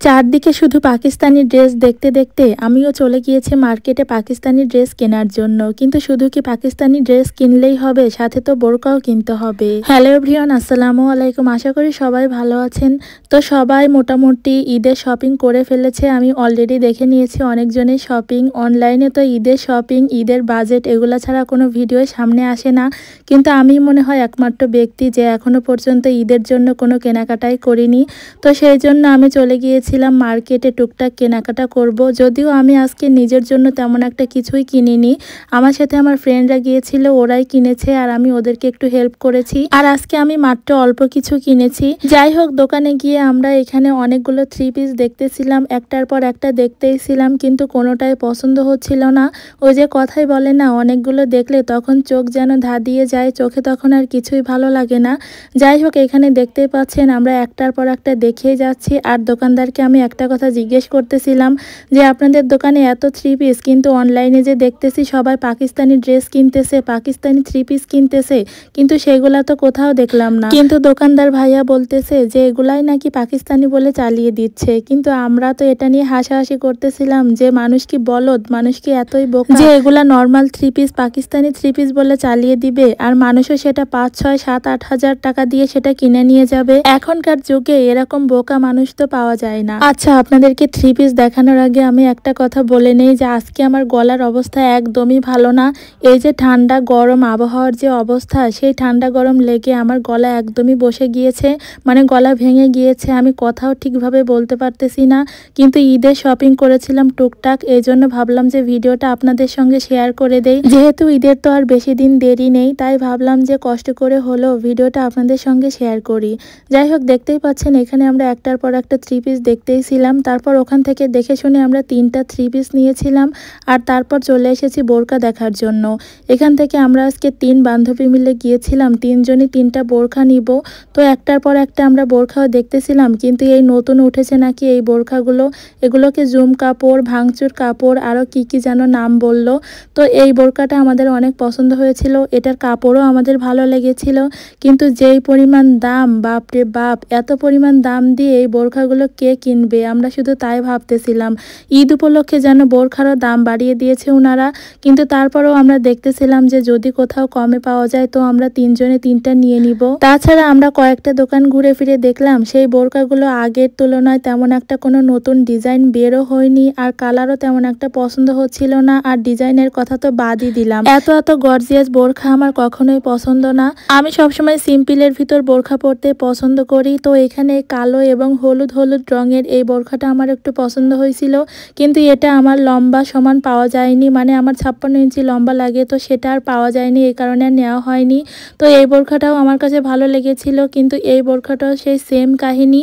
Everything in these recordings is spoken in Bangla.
চারদিকে শুধু পাকিস্তানি ড্রেস দেখতে দেখতে আমিও চলে গিয়েছি মার্কেটে পাকিস্তানি ড্রেস কেনার জন্য। কিন্তু শুধু কি পাকিস্তানি ড্রেস কিনলেই হবে, সাথে তো বোরকাও কিনতে হবে। হ্যালো এভরিওয়ান, আসসালামু আলাইকুম। আশা করি সবাই ভালো আছেন। তো সবাই মোটামুটি ঈদের শপিং করে ফেলেছে। আমি অলরেডি দেখে নিয়েছি অনেকজনের শপিং। অনলাইনে তো ঈদের শপিং, ঈদের বাজেট এগুলো ছাড়া কোনো ভিডিও সামনে আসে না। কিন্তু আমি মনে হয় একমাত্র ব্যক্তি যে এখনো পর্যন্ত ঈদের জন্য কোনো কেনাকাটাই করিনি। তো সেই জন্য আমি চলে গিয়েছিলাম মার্কেটে টুকটাক কেনাকাটা করব। যদিও আমি আজকে নিজের জন্য তেমন একটা কিছুই কিনিনি, আমার সাথে আমার ফ্রেন্ডরা গিয়েছিল, ওরাই কিনেছে আর আমি ওদেরকে একটু হেল্প করেছি। আর আজকে আমি মাত্র অল্প কিছু কিনেছি। যাই হোক, দোকানে গিয়ে আমরা এখানে অনেকগুলো থ্রি পিস দেখতেছিলাম, একটার পর একটা দেখতেইছিলাম, কিন্তু কোনোটাই পছন্দ হচ্ছিল না। ওই যে কথাই বলে না, অনেকগুলো দেখলে তখন চোখ যেন ধাঁধিয়ে যায়, চোখে তখন আর কিছুই ভালো লাগে না। যাই হোক, এখানে দেখতেই পাচ্ছেন আমরা একটার পর একটা দেখেই যাচ্ছি। আর দোকানদারকে আমি একটা কথা জিজ্ঞেস করতেছিলাম যে আপনাদের দোকানে এত থ্রি পিস, কিন্তু অনলাইনে যে দেখতেছি সবাই পাকিস্তানি ড্রেস কিনতেছে, পাকিস্তানি থ্রি পিস কিনতেছে, কিন্তু সেগুলা তো কোথাও দেখলাম না। কিন্তু দোকানদার ভাইয়া বলতেছে যে এগুলাই নাকি পাকিস্তানি বলে চালিয়ে দিচ্ছে। কিন্তু আমরা তো এটা নিয়ে হাসাহাসি করতেছিলাম যে মানুষ কি বলদ, মানুষ কি এতই বোকা যে এগুলা normal three piece Pakistani three piece বলে চালিয়ে দিবে, আর মানুষও সেটা 5, 6, 7, 8 হাজার টাকা দিয়ে সেটা কিনে নিয়ে যাবে। এখনকার যুগে এরকম বোকা মানুষ তো পাওয়া যায় না। আচ্ছা, আপনাদেরকে থ্রি পিস দেখানোর আগে আমি একটা কথা বলে নেই যে আজকে আমার গলার অবস্থা একদমই ভালো না। এই যে ঠান্ডা গরম আবহাওয়ার যে অবস্থা, সেই ঠান্ডা গরম লেগে আমার গলা একদমই বসে গিয়েছে, মানে গলা ভেঙে গিয়েছে। আমি কথাও ঠিকভাবে বলতে পারতেছি না। কিন্তু ঈদের শপিং করেছিলাম টুকটাক, এই জন্য ভাবলাম যে ভিডিওটা আপনাদের সঙ্গে শেয়ার করে দেই। যেহেতু ঈদের তো আর বেশি দিন দেরি নেই, তাই ভাবলাম যে কষ্ট করে হলেও ভিডিওটা আপনাদের সঙ্গে শেয়ার করি। যাই হোক, দেখতেই পাচ্ছেন এখানে আমরা একটার পর একটা থ্রি পিস দেখতেইছিলাম। তারপর ওখান থেকে দেখে শুনে আমরা 3টা থ্রি পিস নিয়েছিলাম। আর তারপর চলে এসেছি বোরকা দেখার জন্য। এখান থেকে আমরা আজকে 3 বান্ধবী মিলে গিয়েছিলাম, 3জনই 3টা বোরখা নিব। তো একটার পর একটা আমরা বোরখাও দেখতেছিলাম। কিন্তু এই নতুন উঠেছে নাকি এই বোরখাগুলো, এগুলোকে জুম কাপড়, ভাঙচুর কাপড়, আরও কি কি যেন নাম বলল। তো এই বোরকাটা আমাদের অনেক পছন্দ হয়েছিল, এটার কাপড়ও আমাদের ভালো লেগেছিল। কিন্তু যেই পরিমাণ দাম, বাপরে বাপ, এত পরিমাণ দাম দিয়ে এই বোরখাগুলো কে কিনবে, আমরা শুধু তাই ভাবতেছিলাম। ঈদ উপলক্ষে যেন বোরখারও দাম বাড়িয়ে দিয়েছে ওনারা। কিন্তু তারপরেও আমরা দেখতেছিলাম যে যদি কোথাও কমে পাওয়া যায় তো আমরা 3জনে 3টা নিয়ে নিব। তাছাড়া আমরা কয়েকটা দোকান ঘুরে ফিরে দেখলাম সেই বোরকাগুলো আগের তুলনায় তেমন একটা কোনো নতুন ডিজাইন বেরও হয়নি, আর কালারও তেমন একটা পছন্দ হচ্ছিল না। আর ডিজাইনের কথা তো বাদই দিলাম, এত এত গর্জিয়াস বোরখা আমার কখনোই পছন্দ না। আমি সবসময় সিম্পলের ভিতর বোরখা পরতে পছন্দ করি। তো এখানে কালো এবং হলুদ হলুদ রঙের এই বোরখাটা আমার একটু পছন্দ হয়েছিল, কিন্তু এটা আমার লম্বা সমান পাওয়া যায়নি, মানে আমার 56 ইঞ্চি লম্বা লাগে, তো সেটা আর পাওয়া যায়নি, এই কারণে আর নেওয়া হয়নি। তো এই বোরখাটাও আমার কাছে ভালো লেগেছিল, কিন্তু এই বোরখাটাও সেই সেম কাহিনী।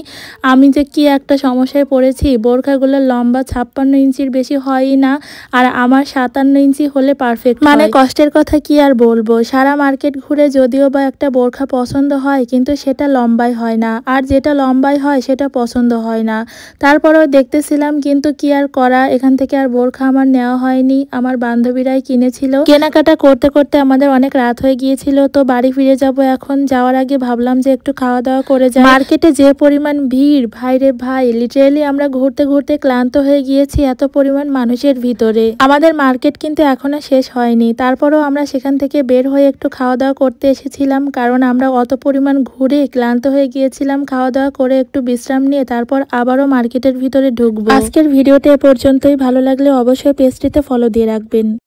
আমি যে কি একটা সমস্যায় পড়েছি, বোরখাগুলো লম্বা 56 ইঞ্চির বেশি হয়ই না, আর আমার 57 ইঞ্চি হলে পারফেক্ট। মানে কষ্টের কথা কি আর বলবো। সারা মার্কেট ঘুরে যদিও বা একটা বোরখা পছন্দ হয়, কিন্তু সেটা লম্বাই হয় না, আর যেটা লম্বাই হয় সেটা পছন্দ হয় না। তারপরেও দেখতেছিলাম, কিন্তু কি আর করা, এখান থেকে আর বোরখা আমার নেওয়া হয়নি, আমার বান্ধবীরাই কিনেছিল। কেনাকাটা করতে করতে আমাদের অনেক রাত হয়ে গিয়েছিল। তো বাড়ি ফিরে যাব এখন। যাওয়ার আগে ভাবলাম যে একটু খাওয়া দাওয়া করে যাই। মার্কেটে যে পরিমাণ ভিড়, ভাই রে ভাই, লিটারেলি আমরা ঘুরতে ঘুরতে ক্লান্ত হয়ে গিয়েছি এত পরিমাণ মানুষের ভিতরে। আমাদের মার্কেট কিন্তু এখনো শেষ হয়নি। তারপরেও আমরা সেখান থেকে বের হয়ে একটু খাওয়া দাওয়া করতে এসেছিলাম, কারণ আমরা অত পরিমাণ ঘুরে ক্লান্ত হয়ে গিয়েছিলাম। খাওয়া দাওয়া করে একটু বিশ্রাম নিয়ে তারপর আবারও মার্কেটের ভিতরে ঢুকবো। আজকের ভিডিওটা এ পর্যন্তই। ভালো লাগলে অবশ্যই পেজটিতে ফলো দিয়ে রাখবেন।